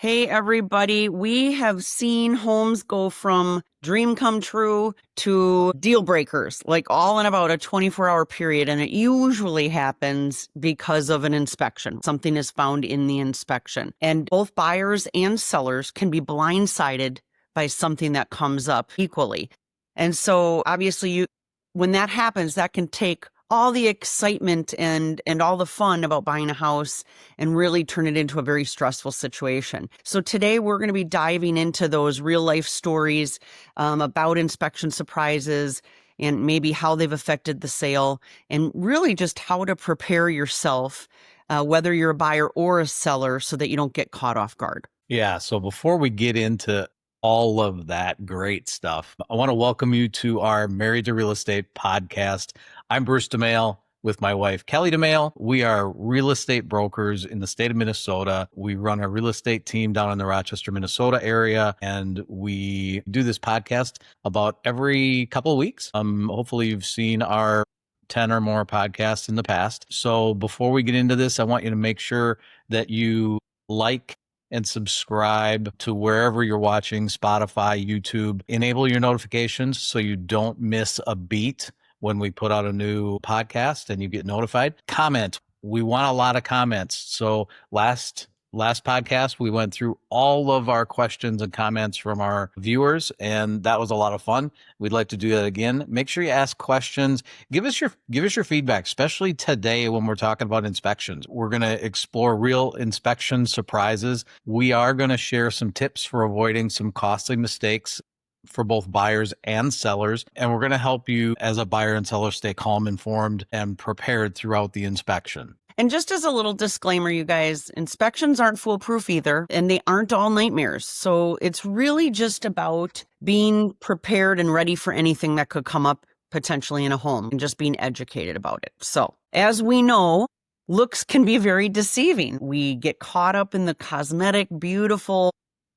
Hey, everybody. We have seen homes go from dream come true to deal breakers, like all in about a 24-hour period. And it usually happens because of an inspection. Something is found in the inspection. And both buyers and sellers can be blindsided by something that comes up equally. And so obviously when that happens, that can take all the excitement and all the fun about buying a house and really turn it into a very stressful situation. So today we're going to be diving into those real life stories about inspection surprises and maybe how they've affected the sale and really just how to prepare yourself, whether you're a buyer or a seller, so that you don't get caught off guard. Yeah. So before we get into all of that great stuff, I want to welcome you to our Married to Real Estate podcast. I'm Bruce Domaille with my wife, Kelly Domaille. We are real estate brokers in the state of Minnesota. We run a real estate team down in the Rochester, Minnesota area, and we do this podcast about every couple of weeks. Hopefully you've seen our 10 or more podcasts in the past. So before we get into this, I want you to make sure that you like and subscribe to wherever you're watching, Spotify, YouTube. Enable your notifications so you don't miss a beat when we put out a new podcast and you get notified. Comment. We want a lot of comments. So last podcast, we went through all of our questions and comments from our viewers, and that was a lot of fun. We'd like to do that again. Make sure you ask questions. Give us your feedback, especially today when we're talking about inspections. We're going to explore real inspection surprises. We are going to share some tips for avoiding some costly mistakes for both buyers and sellers. And we're going to help you as a buyer and seller stay calm, informed, and prepared throughout the inspection. And just as a little disclaimer, you guys, inspections aren't foolproof either, and they aren't all nightmares. So it's really just about being prepared and ready for anything that could come up potentially in a home and just being educated about it. So as we know, looks can be very deceiving. We get caught up in the cosmetic, beautiful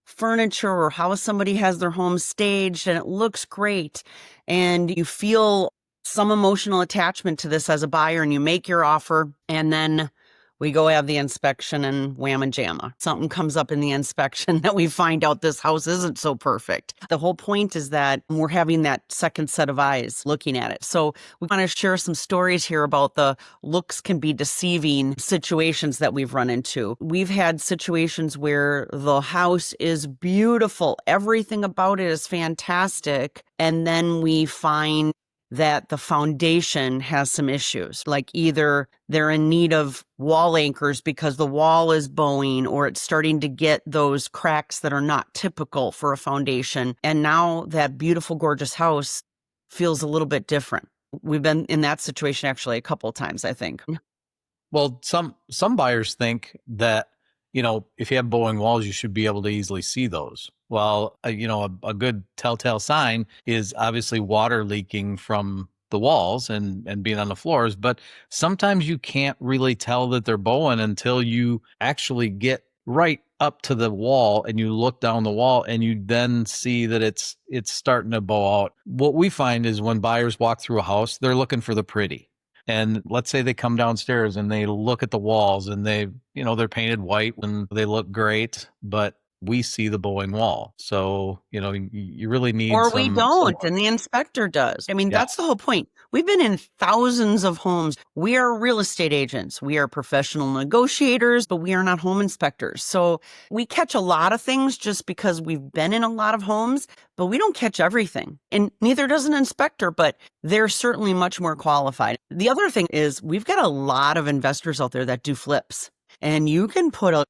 furniture or how somebody has their home staged and it looks great. And you feel some emotional attachment to this as a buyer and you make your offer and then we go have the inspection and wham and jamma. Something comes up in the inspection that we find out this house isn't so perfect. The whole point is that we're having that second set of eyes looking at it. So we want to share some stories here about the looks can be deceiving situations that we've run into. We've had situations where the house is beautiful. Everything about it is fantastic. And then we find that the foundation has some issues, like either they're in need of wall anchors because the wall is bowing or it's starting to get those cracks that are not typical for a foundation. And now that beautiful, gorgeous house feels a little bit different. We've been in that situation actually a couple of times, I think. Well, some buyers think that, if you have bowing walls, you should be able to easily see those. Well, a good telltale sign is obviously water leaking from the walls and being on the floors. But sometimes you can't really tell that they're bowing until you actually get right up to the wall and you look down the wall and you then see that it's starting to bow out. What we find is when buyers walk through a house, they're looking for the pretty. And let's say they come downstairs and they look at the walls and they're painted white and they look great, but we see the bowing wall. So, you really need Or we don't, and the inspector does. I mean, Yeah. that's the whole point. We've been in thousands of homes. We are real estate agents. We are professional negotiators, but we are not home inspectors. So we catch a lot of things just because we've been in a lot of homes, but we don't catch everything. And neither does an inspector, but they're certainly much more qualified. The other thing is we've got a lot of investors out there that do flips, and you can put a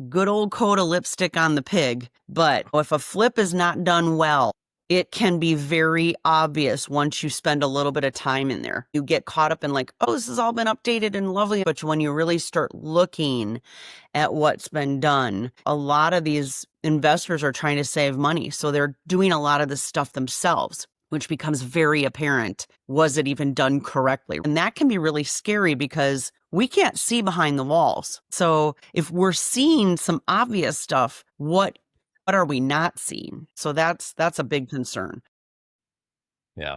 good old coat of lipstick on the pig. But if a flip is not done well, it can be very obvious once you spend a little bit of time in there. You get caught up in like, oh, this has all been updated and lovely. But when you really start looking at what's been done, a lot of these investors are trying to save money. So they're doing a lot of this stuff themselves, which becomes very apparent. Was it even done correctly? And that can be really scary because we can't see behind the walls. So if we're seeing some obvious stuff, what are we not seeing? So that's a big concern. Yeah.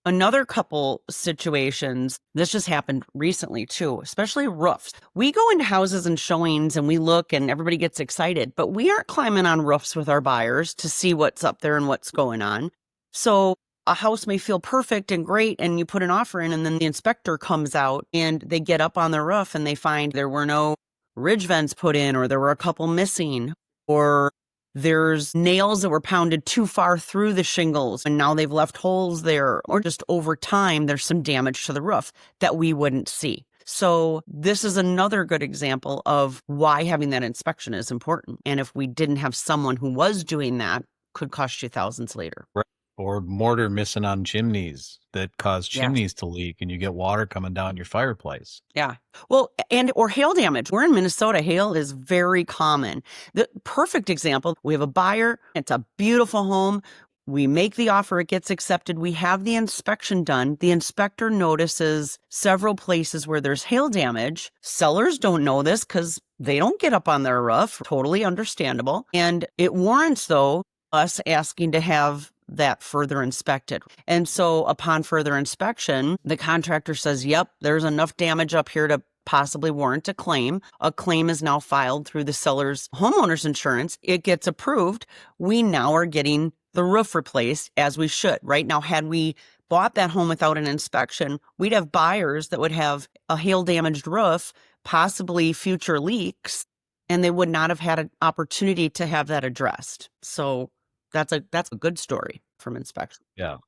Another couple situations, this just happened recently too, especially roofs. We go into houses and showings and we look and everybody gets excited, but we aren't climbing on roofs with our buyers to see what's up there and what's going on. So a house may feel perfect and great and you put an offer in and then the inspector comes out and they get up on the roof and they find there were no ridge vents put in, or there were a couple missing, or there's nails that were pounded too far through the shingles and now they've left holes there, or just over time, there's some damage to the roof that we wouldn't see. So this is another good example of why having that inspection is important. And if we didn't have someone who was doing that, could cost you thousands later. Right. Or mortar missing on chimneys that cause Yeah. chimneys to leak and you get water coming down your fireplace. Yeah. Well, or hail damage. We're in Minnesota. Hail is very common. The perfect example, we have a buyer. It's a beautiful home. We make the offer. It gets accepted. We have the inspection done. The inspector notices several places where there's hail damage. Sellers don't know this because they don't get up on their roof. Totally understandable. And it warrants, though, us asking to have that further inspected. And so upon further inspection, the contractor says, yep, there's enough damage up here to possibly warrant a claim. A claim is now filed through the seller's homeowner's insurance. It gets approved. We now are getting the roof replaced as we should. Right now, had we bought that home without an inspection, we'd have buyers that would have a hail damaged roof, possibly future leaks, and they would not have had an opportunity to have that addressed. So that's a good story from inspection. Yeah.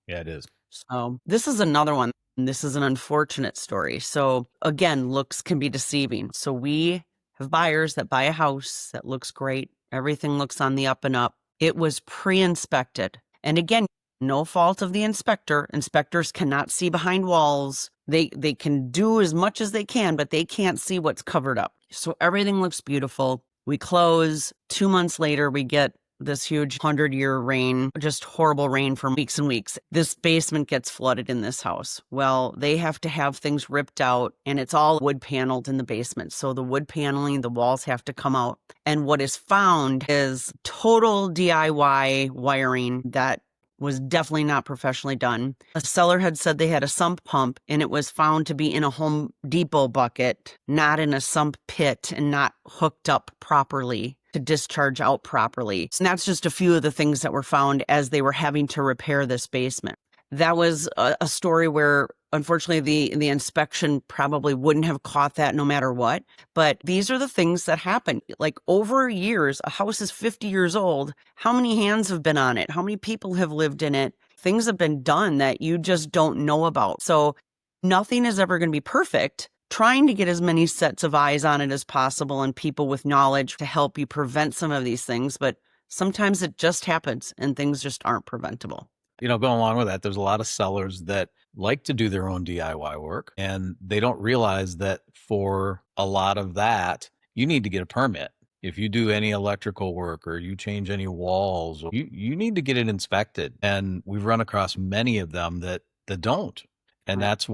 Yeah, it is. So this is another one. And this is an unfortunate story. So again, looks can be deceiving. So we have buyers that buy a house that looks great. Everything looks on the up and up. It was pre-inspected. And again, no fault of the inspector. Inspectors cannot see behind walls. They can do as much as they can, but they can't see what's covered up. So everything looks beautiful. We close. 2 months later, we get this huge 100-year rain, just horrible rain for weeks and weeks. This basement gets flooded in this house. Well, they have to have things ripped out and it's all wood paneled in the basement. So the wood paneling, the walls have to come out. And what is found is total DIY wiring that was definitely not professionally done. A seller had said they had a sump pump and it was found to be in a Home Depot bucket, not in a sump pit and not hooked up properly to discharge out properly. So that's just a few of the things that were found as they were having to repair this basement. That was a story where unfortunately the inspection probably wouldn't have caught that no matter what. But these are the things that happen. Like over years, a house is 50 years old. How many hands have been on it? How many people have lived in it? Things have been done that you just don't know about. So nothing is ever going to be perfect. Trying to get as many sets of eyes on it as possible and people with knowledge to help you prevent some of these things. But sometimes it just happens and things just aren't preventable. You know, going along with that, there's a lot of sellers that like to do their own DIY work and they don't realize that for a lot of that, you need to get a permit. If you do any electrical work or you change any walls, you need to get it inspected. And we've run across many of them that don't. And Right. that's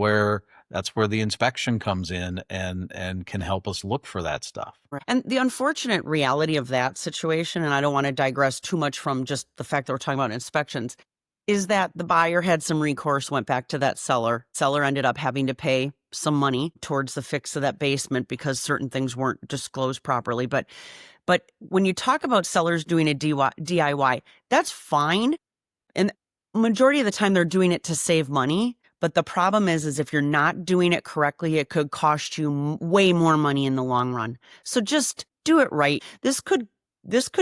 where the inspection comes in and can help us look for that stuff. Right. And the unfortunate reality of that situation, and I don't want to digress too much from just the fact that we're talking about inspections, is that the buyer had some recourse, went back to that seller. Seller ended up having to pay some money towards the fix of that basement because certain things weren't disclosed properly. But when you talk about sellers doing a DIY, that's fine. And majority of the time they're doing it to save money. But the problem is if you're not doing it correctly, it could cost you way more money in the long run. So just do it right. This could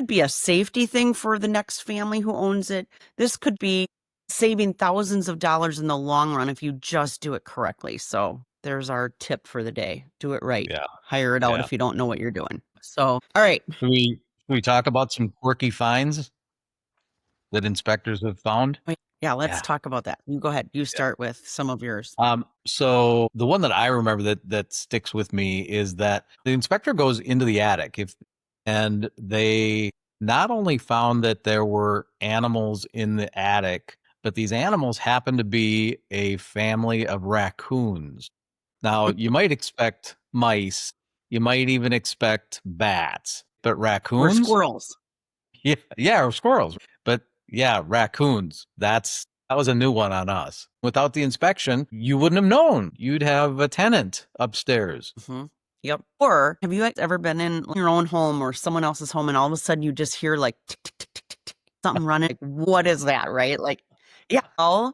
be a safety thing for the next family who owns it. This could be saving thousands of dollars in the long run if you just do it correctly. So there's our tip for the day. Do it right. Yeah. Hire it out Yeah. if you don't know what you're doing. So, all right. Can we talk about some quirky finds that inspectors have found? Yeah, let's talk about that. You go ahead. You start with some of yours. So the one that I remember that sticks with me is that the inspector goes into the attic and they not only found that there were animals in the attic, but these animals happened to be a family of raccoons. Now, you might expect mice, you might even expect bats, but Or raccoons? squirrels. Yeah, or squirrels. But yeah, raccoons. That's That was a new one on us. Without the inspection, you wouldn't have known. You'd have a tenant upstairs. Mm-hmm. Yep. Or have you guys ever been in your own home or someone else's home and all of a sudden you just hear like tick, tick, tick, tick, tick, tick, something running? Like, what is that, right? Like, yeah. Oh,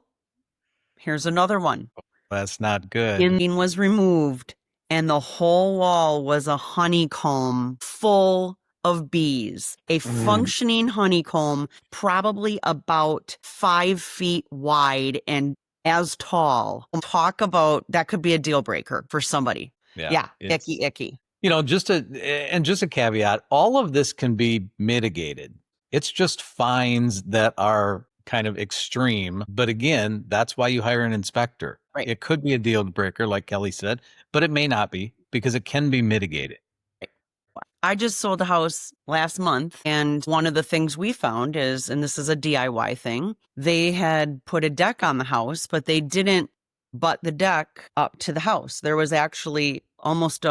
here's another one. That's not good. Skin was removed and the whole wall was a honeycomb full of bees. A functioning honeycomb, probably about 5 feet wide and as tall. Talk about that could be a deal breaker for somebody. Yeah, icky. Just a caveat, all of this can be mitigated. It's just fines that are kind of extreme. But again, that's why you hire an inspector. Right. It could be a deal breaker, like Kelly said, but it may not be because it can be mitigated. I just sold a house last month, and one of the things we found is, and this is a DIY thing, they had put a deck on the house, but they didn't butt the deck up to the house. There was actually almost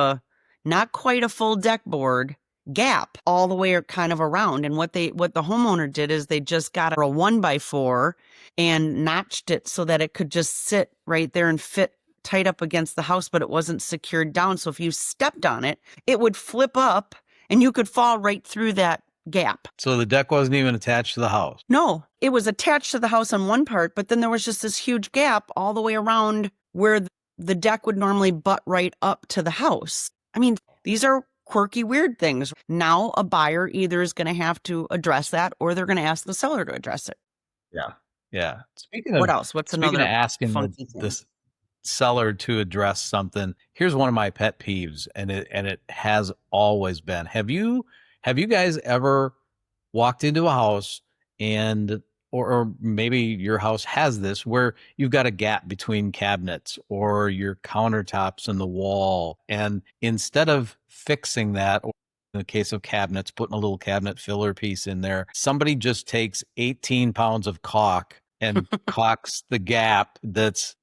not quite a full deck board gap all the way kind of around. And what the homeowner did is they just got a 1x4 and notched it so that it could just sit right there and fit tight up against the house, but it wasn't secured down. So if you stepped on it, it would flip up and you could fall right through that gap. So the deck wasn't even attached to the house? No, it was attached to the house on one part, but then there was just this huge gap all the way around where the deck would normally butt right up to the house. I mean, these are quirky, weird things. Now a buyer either is going to have to address that or they're going to ask the seller to address it. Yeah. Speaking What else? What's speaking another of asking funky thing? this seller to address something, here's one of my pet peeves, and it has always been. Have you guys ever walked into a house and or maybe your house has this where you've got a gap between cabinets or your countertops in the wall, and instead of fixing that, or in the case of cabinets, putting a little cabinet filler piece in there, somebody just takes 18 pounds of caulk and caulks the gap that's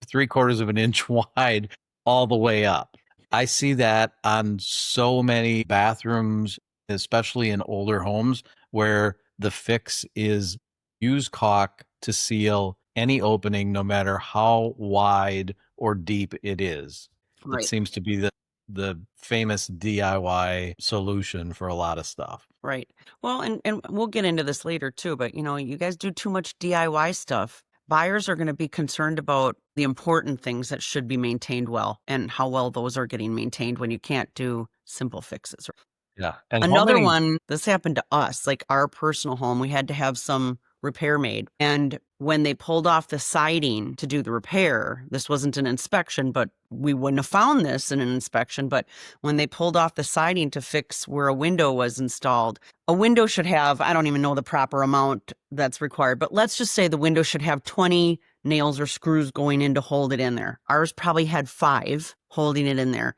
3/4 of an inch wide all the way up. I see that on so many bathrooms, especially in older homes, where the fix is use caulk to seal any opening, no matter how wide or deep it is. Right. That seems to be the famous DIY solution for a lot of stuff. Right. Well, and we'll get into this later too, but you guys do too much DIY stuff. Buyers are going to be concerned about the important things that should be maintained well and how well those are getting maintained when you can't do simple fixes. Yeah. And another one, this happened to us, like our personal home, we had to have some repair made. And when they pulled off the siding to do the repair, this wasn't an inspection, but we wouldn't have found this in an inspection. But when they pulled off the siding to fix where a window was installed, a window should have, I don't even know the proper amount that's required, but let's just say the window should have 20 nails or screws going in to hold it in there. Ours probably had 5 holding it in there.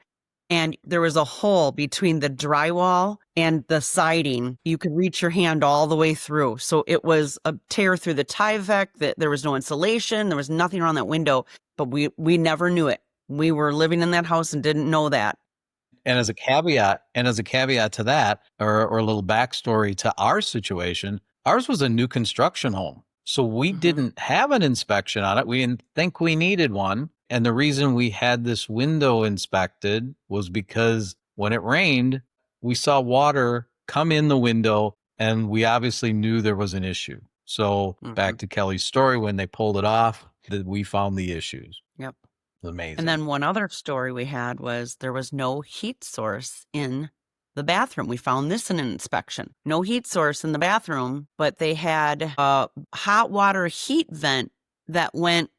And there was a hole between the drywall and the siding. You could reach your hand all the way through. So it was a tear through the Tyvek. That there was no insulation. There was nothing around that window, but we never knew it. We were living in that house and didn't know that. And as a caveat to that, or a little backstory to our situation, ours was a new construction home. So we didn't have an inspection on it. We didn't think we needed one. And the reason we had this window inspected was because when it rained, we saw water come in the window and we obviously knew there was an issue. So back to Kelly's story, when they pulled it off, that we found the issues. Yep. Amazing. And then one other story we had was there was no heat source in the bathroom. We found this in an inspection. No heat source in the bathroom, but they had a hot water heat vent that went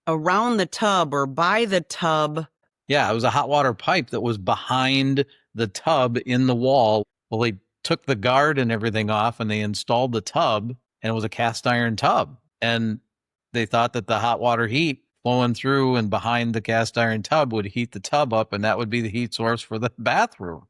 around the tub or by the tub. Yeah, it was a hot water pipe that was behind the tub in the wall. Well, they took the guard and everything off and they installed the tub, and it was a cast iron tub. And they thought that the hot water heat flowing through and behind the cast iron tub would heat the tub up, and that would be the heat source for the bathroom.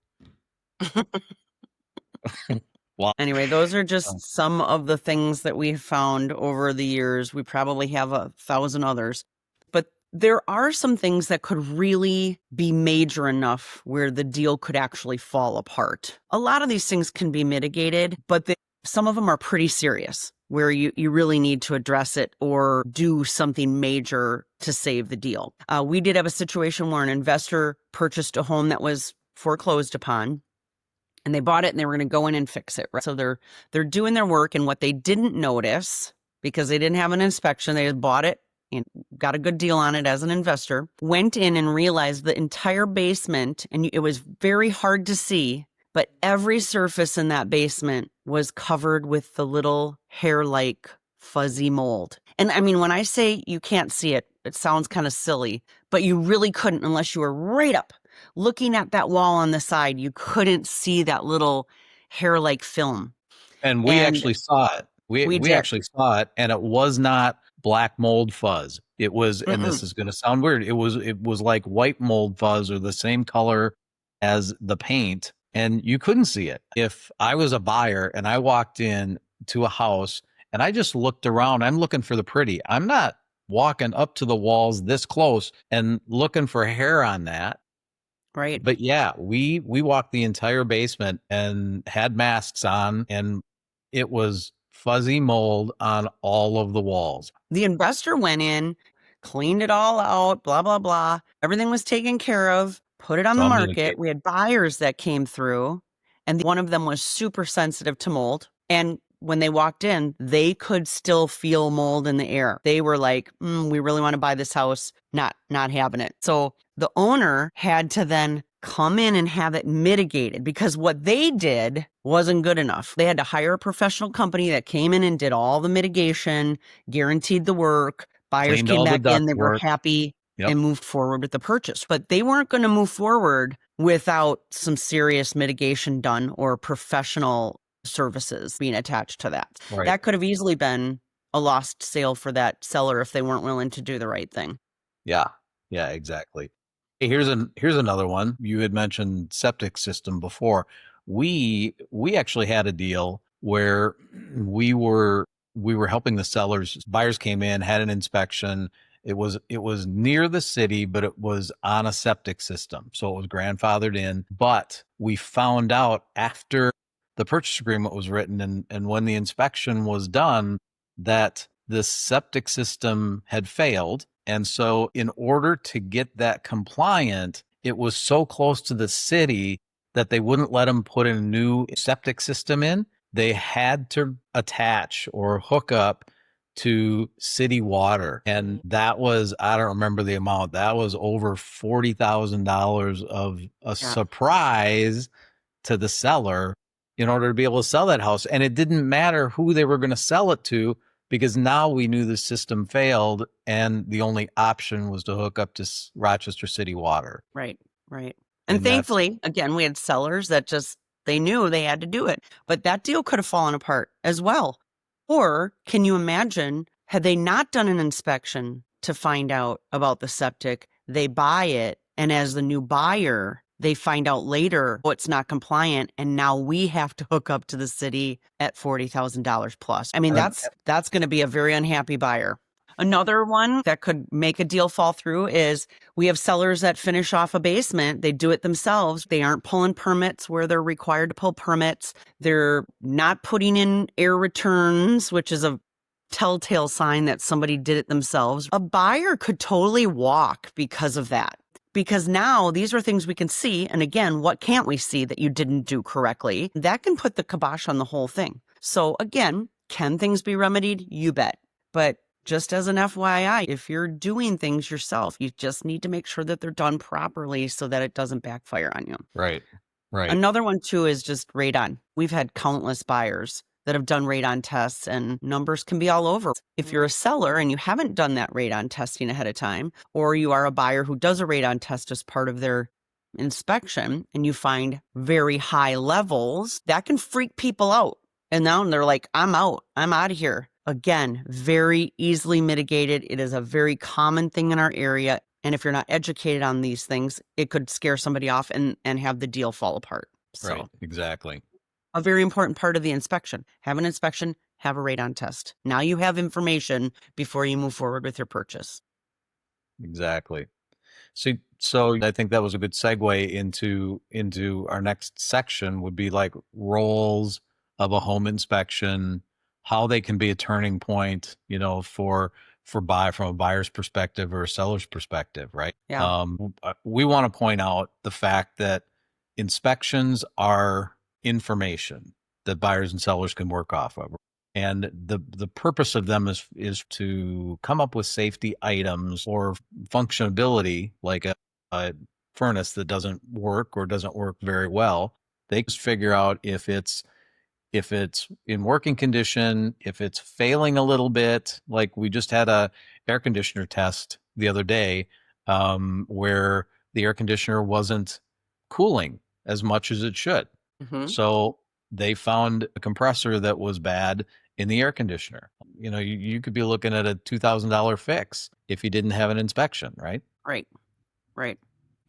Well, anyway, those are just some of the things that we've found over the years. We probably have 1,000 others, but there are some things that could really be major enough where the deal could actually fall apart. A lot of these things can be mitigated, but Some of them are pretty serious where you really need to address it or do something major to save the deal. We did have a situation where an investor purchased a home that was foreclosed upon, and they bought it and they were going to go in and fix it. Right? So they're doing their work, and what they didn't notice, because they didn't have an inspection, they just bought it and got a good deal on it as an investor, went in and realized the entire basement, and it was very hard to see, but every surface in that basement was covered with the little hair-like fuzzy mold. And I mean, when I say you can't see it, it sounds kind of silly, but you really couldn't unless you were right up looking at that wall on the side. You couldn't see that little hair-like film. And we And actually saw it. we We did. actually saw it, and it was not black mold fuzz. It was, and Mm-mm. this is going to sound weird. It was like white mold fuzz, or the same color as the paint, and you couldn't see it. If I was a buyer and I walked in to a house and I just looked around, I'm looking for the pretty. I'm not walking up to the walls this close and looking for hair on that. Right. But yeah, we walked the entire basement and had masks on, and it was fuzzy mold on all of the walls. The investor went in, cleaned it all out, blah, blah, blah. Everything was taken care of, put it on the Some market. mitigate. We had buyers that came through, and one of them was super sensitive to mold. And when they walked in, they could still feel mold in the air. They were like, we really want to buy this house, not having it. So the owner had to then come in and have it mitigated, because what they did wasn't good enough. They had to hire a professional company that came in and did all the mitigation, guaranteed the work. Buyers Cleaned came all the back in, they duct were work. happy Yep. and moved forward with the purchase. But they weren't going to move forward without some serious mitigation done or professional services being attached to that. Right. That could have easily been a lost sale for that seller if they weren't willing to do the right thing. Yeah. Yeah, exactly. Hey, here's another one. You had mentioned septic system before. We actually had a deal where we were helping the sellers. Buyers came in, had an inspection. It was near the city, but it was on a septic system. So it was grandfathered in. But we found out after the purchase agreement was written and when the inspection was done that the septic system had failed. And so in order to get that compliant, it was so close to the city that they wouldn't let them put a new septic system in. They had to attach or hook up to city water. And that was, I don't remember the amount, that was over $40,000 of a surprise to the seller in order to be able to sell that house. And it didn't matter who they were going to sell it to, because now we knew the system failed and the only option was to hook up to Rochester City Water. Right, right. And And that's thankfully, again, we had sellers that just, they knew they had to do it. But that deal could have fallen apart as well. Or can you imagine, had they not done an inspection to find out about the septic, they buy it, and as the new buyer, they find out later, oh, it's not compliant, and now we have to hook up to the city at $40,000 plus. I mean, that's going to be a very unhappy buyer. Another one that could make a deal fall through is we have sellers that finish off a basement. They do it themselves. They aren't pulling permits where they're required to pull permits. They're not putting in air returns, which is a telltale sign that somebody did it themselves. A buyer could totally walk because of that. Because now these are things we can see. And again, what can't we see that you didn't do correctly? That can put the kibosh on the whole thing. So again, can things be remedied? You bet. But just as an FYI, if you're doing things yourself, you just need to make sure that they're done properly so that it doesn't backfire on you. right. Right. Another one too is just radon. We've had countless buyers that have done radon tests, and numbers can be all over. If you're a seller and you haven't done that radon testing ahead of time, or you are a buyer who does a radon test as part of their inspection and you find very high levels, that can freak people out. And now they're like, I'm out of here. Again, very easily mitigated. It is a very common thing in our area. And if you're not educated on these things, it could scare somebody off and have the deal fall apart. So, Right. Exactly. a very important part of the inspection. Have an inspection, have a radon test. Now you have information before you move forward with your purchase. Exactly. So I think that was a good segue into our next section would be like roles of a home inspection, how they can be a turning point, from a buyer's perspective or a seller's perspective, right? Yeah. We want to point out the fact that inspections are information that buyers and sellers can work off of. And the purpose of them is to come up with safety items or functionability, like a furnace that doesn't work or doesn't work very well. They just figure out if it's in working condition, if it's failing a little bit. Like we just had a air conditioner test the other day, where the air conditioner wasn't cooling as much as it should. Mm-hmm. So they found a compressor that was bad in the air conditioner. You could be looking at a $2,000 fix if you didn't have an inspection, right? Right. Right.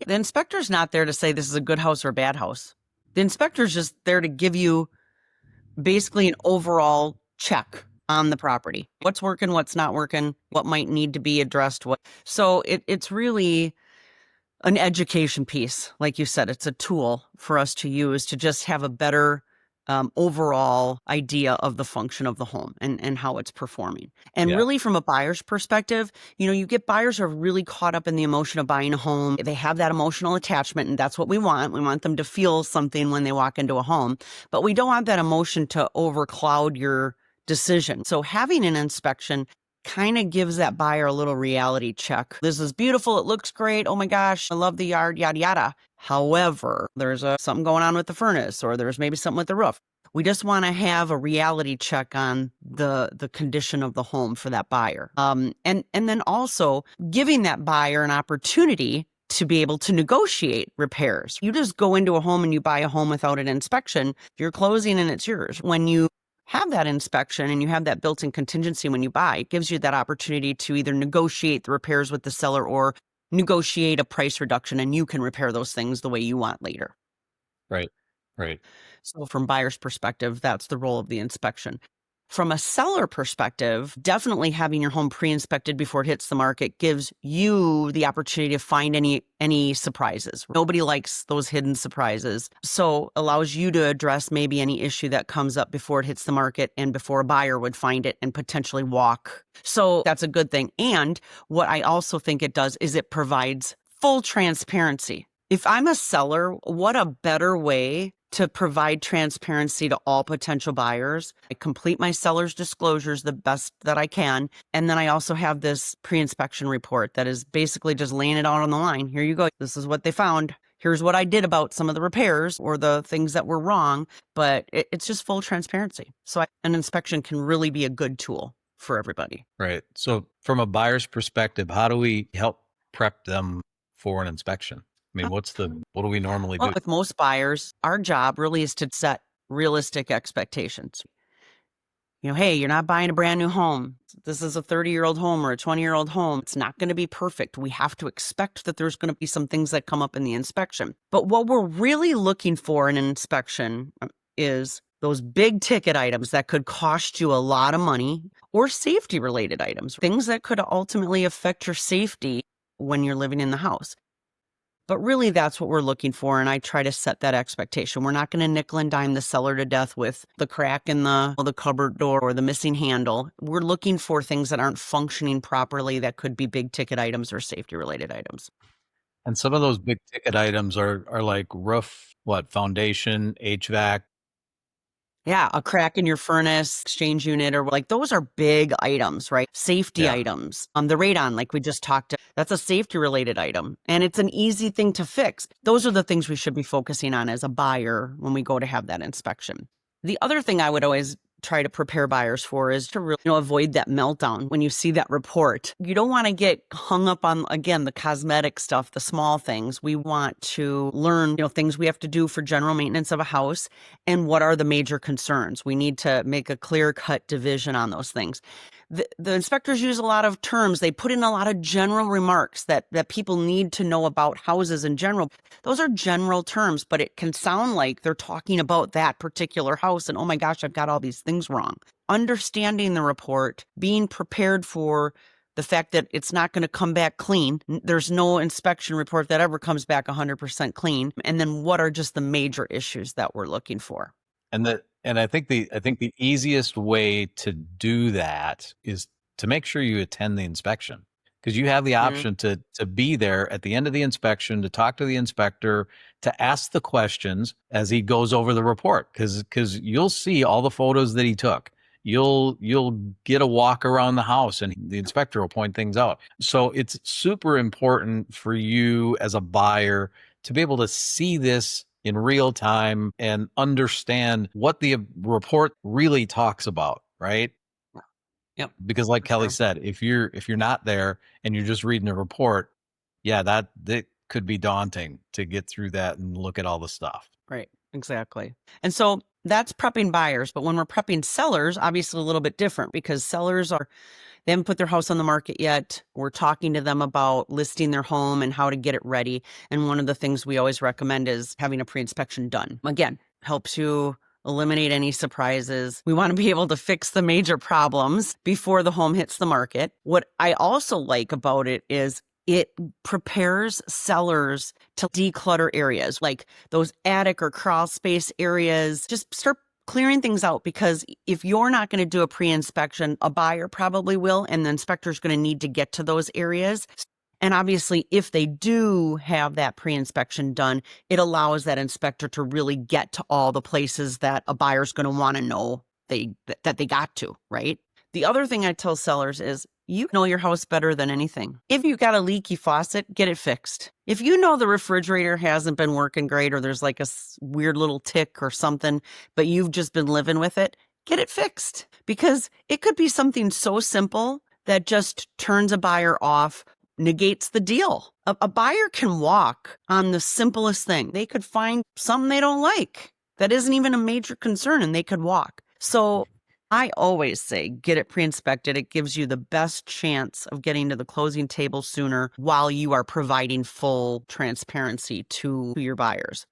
The inspector's not there to say this is a good house or a bad house. The inspector's just there to give you basically an overall check on the property. What's working, what's not working, what might need to be addressed. So it's really an education piece. Like you said, it's a tool for us to use to just have a better overall idea of the function of the home and how it's performing. And Yeah. really from a buyer's perspective, you get buyers who are really caught up in the emotion of buying a home. They have that emotional attachment, and that's what we want. We want them to feel something when they walk into a home, but we don't want that emotion to overcloud your decision. So having an inspection kind of gives that buyer a little reality check. This is beautiful. It looks great. Oh my gosh, I love the yard, yada, yada. However, there's something going on with the furnace, or there's maybe something with the roof. We just want to have a reality check on the condition of the home for that buyer. And then also giving that buyer an opportunity to be able to negotiate repairs. You just go into a home and you buy a home without an inspection, you're closing and it's yours. When you have that inspection and you have that built-in contingency when you buy, it gives you that opportunity to either negotiate the repairs with the seller or negotiate a price reduction, and you can repair those things the way you want later. Right. Right. So from buyer's perspective, that's the role of the inspection. From a seller perspective, definitely having your home pre-inspected before it hits the market gives you the opportunity to find any surprises. Nobody likes those hidden surprises. So allows you to address maybe any issue that comes up before it hits the market and before a buyer would find it and potentially walk. So that's a good thing. And what I also think it does is it provides full transparency. If I'm a seller, what a better way to provide transparency to all potential buyers. I complete my seller's disclosures the best that I can. And then I also have this pre-inspection report that is basically just laying it out on the line. Here you go. This is what they found. Here's what I did about some of the repairs or the things that were wrong. But it's just full transparency. So an inspection can really be a good tool for everybody. Right. So from a buyer's perspective, how do we help prep them for an inspection? I mean, what do we normally do? With most buyers, our job really is to set realistic expectations. Hey, you're not buying a brand new home. This is a 30-year-old home or a 20-year-old home. It's not going to be perfect. We have to expect that there's going to be some things that come up in the inspection. But what we're really looking for in an inspection is those big ticket items that could cost you a lot of money, or safety related items, things that could ultimately affect your safety when you're living in the house. But really, that's what we're looking for, and I try to set that expectation. We're not going to nickel and dime the seller to death with the crack in the cupboard door or the missing handle. We're looking for things that aren't functioning properly that could be big ticket items or safety-related items. And some of those big ticket items are like roof, foundation, HVAC. Yeah, a crack in your furnace, exchange unit, or like those are big items, right? Safety items. The radon, like we just talked, that's a safety related item, and it's an easy thing to fix. Those are the things we should be focusing on as a buyer when we go to have that inspection. The other thing I would always try to prepare buyers for is to really, avoid that meltdown when you see that report. You don't want to get hung up on, again, the cosmetic stuff, the small things. We want to learn, things we have to do for general maintenance of a house and what are the major concerns. We need to make a clear-cut division on those things. The inspectors use a lot of terms. They put in a lot of general remarks that people need to know about houses in general. Those are general terms, but it can sound like they're talking about that particular house and, oh my gosh, I've got all these things wrong. Understanding the report, being prepared for the fact that it's not going to come back clean. There's no inspection report that ever comes back 100% clean. And then what are just the major issues that we're looking for? And And I think the easiest way to do that is to make sure you attend the inspection, because you have the Mhm. option to be there at the end of the inspection, to talk to the inspector, to ask the questions as he goes over the report, because you'll see all the photos that he took. You'll get a walk around the house and the inspector will point things out. So it's super important for you as a buyer to be able to see this in real time and understand what the report really talks about, right? Yep, Because like for Kelly sure. said, if you're not there and you're just reading a report, yeah, that could be daunting to get through that and look at all the stuff. Right, exactly. And so that's prepping buyers, but when we're prepping sellers, obviously a little bit different because they haven't put their house on the market yet. We're talking to them about listing their home and how to get it ready. And one of the things we always recommend is having a pre-inspection done. Again, helps you eliminate any surprises. We want to be able to fix the major problems before the home hits the market. What I also like about it is it prepares sellers to declutter areas like those attic or crawl space areas. Just start clearing things out, because if you're not going to do a pre-inspection, a buyer probably will, and the inspector's going to need to get to those areas. And obviously, if they do have that pre-inspection done, it allows that inspector to really get to all the places that a buyer's going to want to know that they got to, right? The other thing I tell sellers is you know your house better than anything. If you got a leaky faucet, get it fixed. If you know the refrigerator hasn't been working great or there's like a weird little tick or something, but you've just been living with it, get it fixed, because it could be something so simple that just turns a buyer off, negates the deal. A buyer can walk on the simplest thing. They could find something they don't like that isn't even a major concern, and they could walk. So I always say get it pre-inspected. It gives you the best chance of getting to the closing table sooner while you are providing full transparency to your buyers.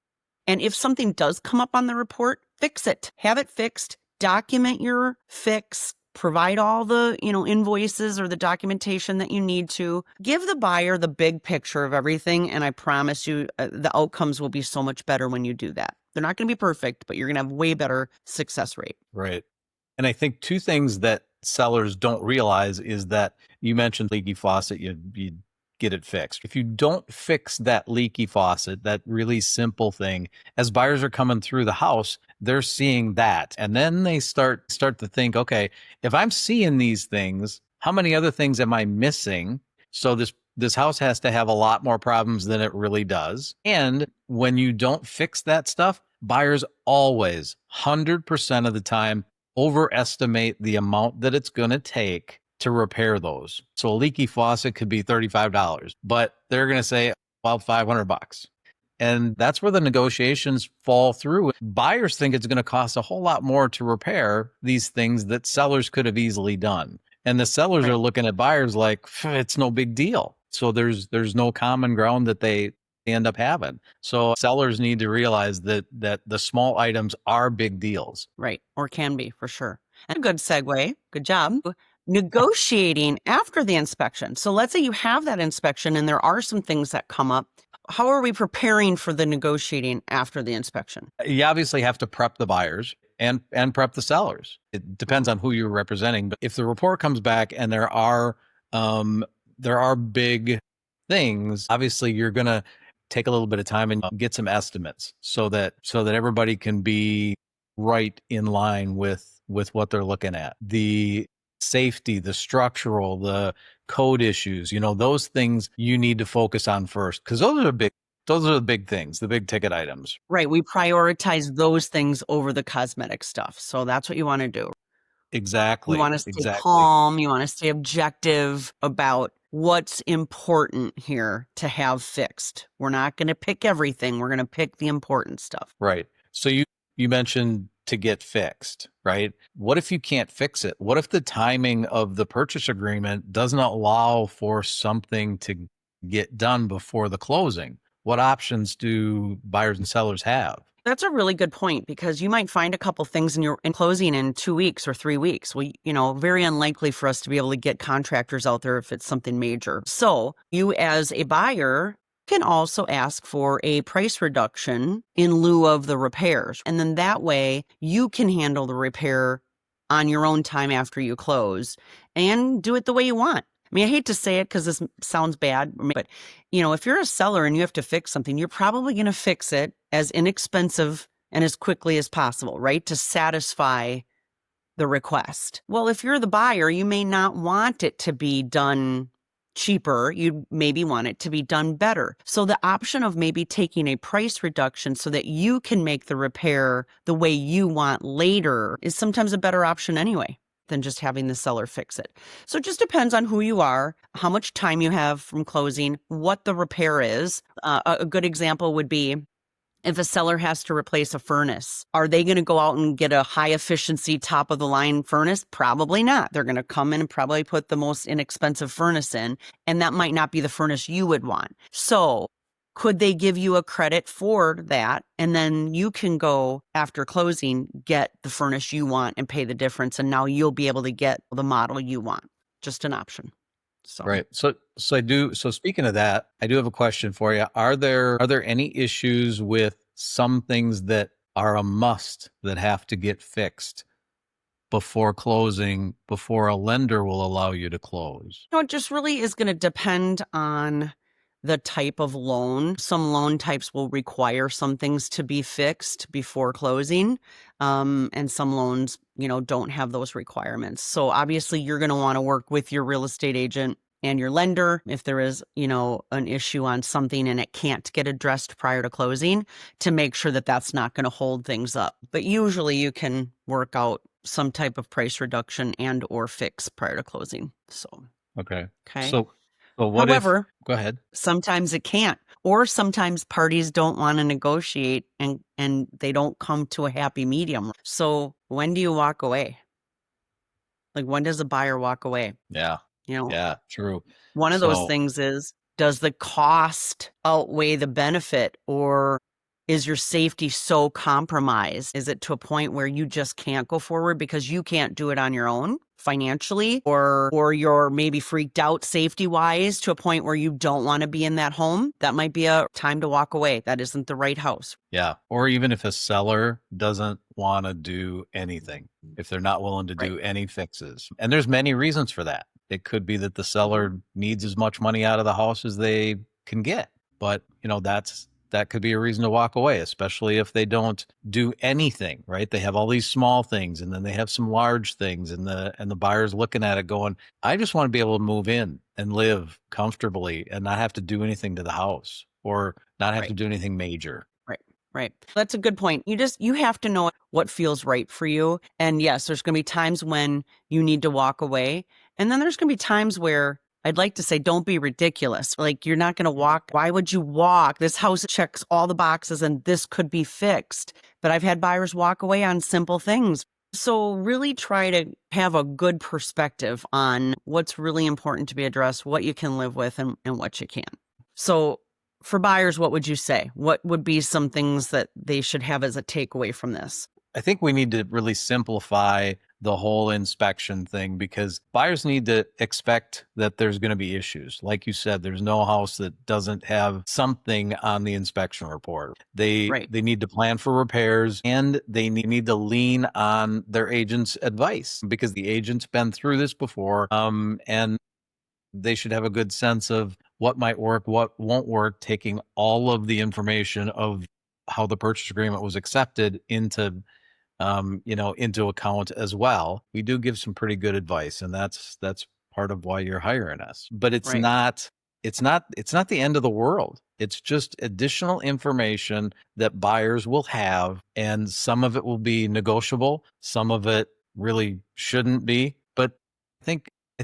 And if something does come up on the report, fix it. Have it fixed. Document your fix. Provide all the, invoices or the documentation that you need to. Give the buyer the big picture of everything, and I promise you the outcomes will be so much better when you do that. They're not going to be perfect, but you're going to have way better success rate. Right. And I think two things that sellers don't realize is that you mentioned leaky faucet, you get it fixed. If you don't fix that leaky faucet, that really simple thing, as buyers are coming through the house, they're seeing that. And then they start to think, okay, if I'm seeing these things, how many other things am I missing? So this house has to have a lot more problems than it really does. And when you don't fix that stuff, buyers always 100% of the time overestimate the amount that it's going to take to repair those. So a leaky faucet could be $35, but they're going to say, well, $500. And that's where the negotiations fall through. Buyers think it's going to cost a whole lot more to repair these things that sellers could have easily done. And the sellers are Right. looking at buyers like, it's no big deal. So there's no common ground that they end up having. So sellers need to realize that the small items are big deals. Right. Or can be, for sure. And a good segue. Good job. Negotiating after the inspection. So let's say you have that inspection and there are some things that come up. How are we preparing for the negotiating after the inspection? You obviously have to prep the buyers and prep the sellers. It depends on who you're representing. But if the report comes back and there are big things, obviously you're gonna take a little bit of time and get some estimates so that everybody can be right in line with what they're looking at. The safety, the structural, the code issues, those things you need to focus on first, because those are the big things, the big ticket items. Right. We prioritize those things over the cosmetic stuff. So that's what you want to do. You Exactly. want to stay Exactly. calm. You want to stay objective about what's important here to have fixed. We're not going to pick everything. We're going to pick the important stuff. Right. So you mentioned to get fixed, right? What if you can't fix it? What if the timing of the purchase agreement doesn't allow for something to get done before the closing? What options do buyers and sellers have? That's a really good point, because you might find a couple things in closing in 2 weeks or 3 weeks. Well, very unlikely for us to be able to get contractors out there if it's something major. So you as a buyer Can also ask for a price reduction in lieu of the repairs. And then that way you can handle the repair on your own time after you close and do it the way you want. I mean, I hate to say it because this sounds bad, but if you're a seller and you have to fix something, you're probably going to fix it as inexpensive and as quickly as possible, right? To satisfy the request. Well, if you're the buyer, you may not want it to be done cheaper. You maybe want it to be done better. So the option of maybe taking a price reduction so that you can make the repair the way you want later is sometimes a better option anyway than just having the seller fix it. So it just depends on who you are, how much time you have from closing, what the repair is. A good example would be if a seller has to replace a furnace, are they going to go out and get a high efficiency top of the line furnace? Probably not. They're going to come in and probably put the most inexpensive furnace in, and that might not be the furnace you would want. So could they give you a credit for that? And then you can go after closing, get the furnace you want and pay the difference. And now you'll be able to get the model you want. Just an option. So. Right. So speaking of that, I do have a question for you. Are there any issues with some things that are a must that have to get fixed before closing, before a lender will allow you to close? It just really is going to depend on the type of loan. Some loan types will require some things to be fixed before closing. And some loans, don't have those requirements. So obviously you're going to want to work with your real estate agent and your lender if there is, an issue on something and it can't get addressed prior to closing to make sure that that's not going to hold things up. But usually you can work out some type of price reduction and or fix prior to closing. So, okay. Okay. So what However, go ahead. Sometimes it can't, or sometimes parties don't want to negotiate and they don't come to a happy medium. So when do you walk away? Like, when does a buyer walk away? Yeah. Yeah, true. One of those things is, does the cost outweigh the benefit, or is your safety so compromised? Is it to a point where you just can't go forward because you can't do it on your own financially, or you're maybe freaked out safety wise to a point where you don't want to be in that home? That might be a time to walk away. That isn't the right house. Yeah. Or even if a seller doesn't want to do anything, if they're not willing to do any fixes. And there's many reasons for that. It could be that the seller needs as much money out of the house as they can get. But, that could be a reason to walk away, especially if they don't do anything, right? They have all these small things and then they have some large things, and the buyer's looking at it going, I just want to be able to move in and live comfortably and not have to do anything to the house or not have to do anything major. Right. That's a good point. You have to know what feels right for you. And yes, there's going to be times when you need to walk away. And then there's going to be times where I'd like to say, don't be ridiculous. Like, you're not going to walk. Why would you walk? This house checks all the boxes and this could be fixed. But I've had buyers walk away on simple things. So really try to have a good perspective on what's really important to be addressed, what you can live with and what you can't. So for buyers, what would you say? What would be some things that they should have as a takeaway from this? I think we need to really simplify the whole inspection thing, because buyers need to expect that there's going to be issues. Like you said, there's no house that doesn't have something on the inspection report. They need to plan for repairs, and they need to lean on their agent's advice, because the agent's been through this before, and they should have a good sense of what might work, what won't work, taking all of the information of how the purchase agreement was accepted into account as well. We do give some pretty good advice, and that's part of why you're hiring us. But it's not the end of the world. It's just additional information that buyers will have, and some of it will be negotiable, some of it really shouldn't be. But I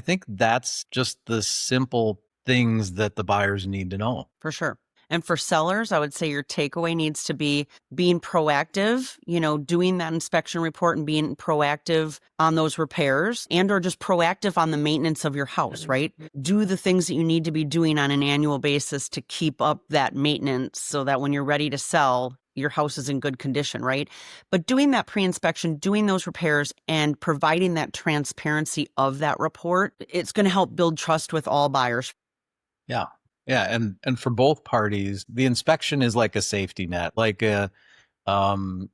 think that's just the simple things that the buyers need to know. For sure. And for sellers, I would say your takeaway needs to be being proactive, doing that inspection report and being proactive on those repairs, and or just proactive on the maintenance of your house, right? Do the things that you need to be doing on an annual basis to keep up that maintenance so that when you're ready to sell, your house is in good condition, right? But doing that pre-inspection, doing those repairs, and providing that transparency of that report, it's going to help build trust with all buyers. Yeah. Yeah, and for both parties, the inspection is like a safety net. Um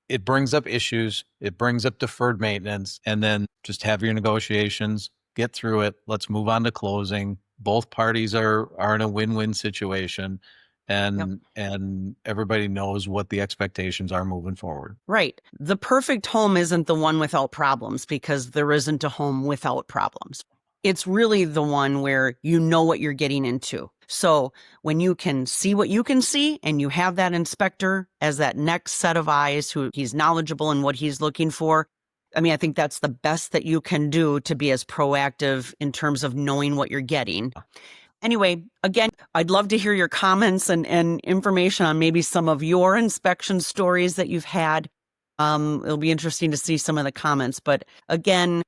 it brings up issues, it brings up deferred maintenance, and then just have your negotiations, get through it. Let's move on to closing. Both parties are in a win-win situation, Yep. and everybody knows what the expectations are moving forward. Right. The perfect home isn't the one without problems, because there isn't a home without problems. It's really the one where you know what you're getting into. So when you can see what you can see, and you have that inspector as that next set of eyes who he's knowledgeable in what he's looking for, I mean, I think that's the best that you can do to be as proactive in terms of knowing what you're getting. Anyway, again, I'd love to hear your comments and information on maybe some of your inspection stories that you've had. It'll be interesting to see some of the comments. But again,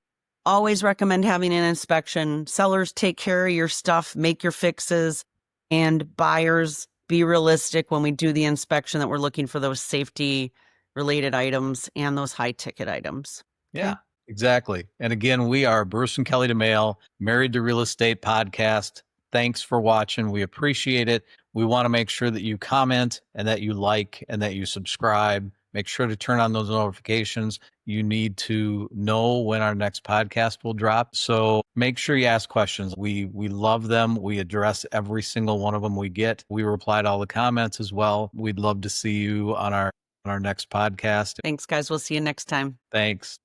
always recommend having an inspection. Sellers, take care of your stuff, make your fixes, and buyers, be realistic when we do the inspection that we're looking for those safety related items and those high ticket items. Okay. Yeah, exactly. And again, we are Bruce and Kelly DeMail, Married to Real Estate podcast. Thanks for watching. We appreciate it. We want to make sure that you comment and that you like and that you subscribe. Make sure to turn on those notifications. You need to know when our next podcast will drop. So make sure you ask questions. We love them. We address every single one of them we get. We reply to all the comments as well. We'd love to see you on our next podcast. Thanks, guys. We'll see you next time. Thanks.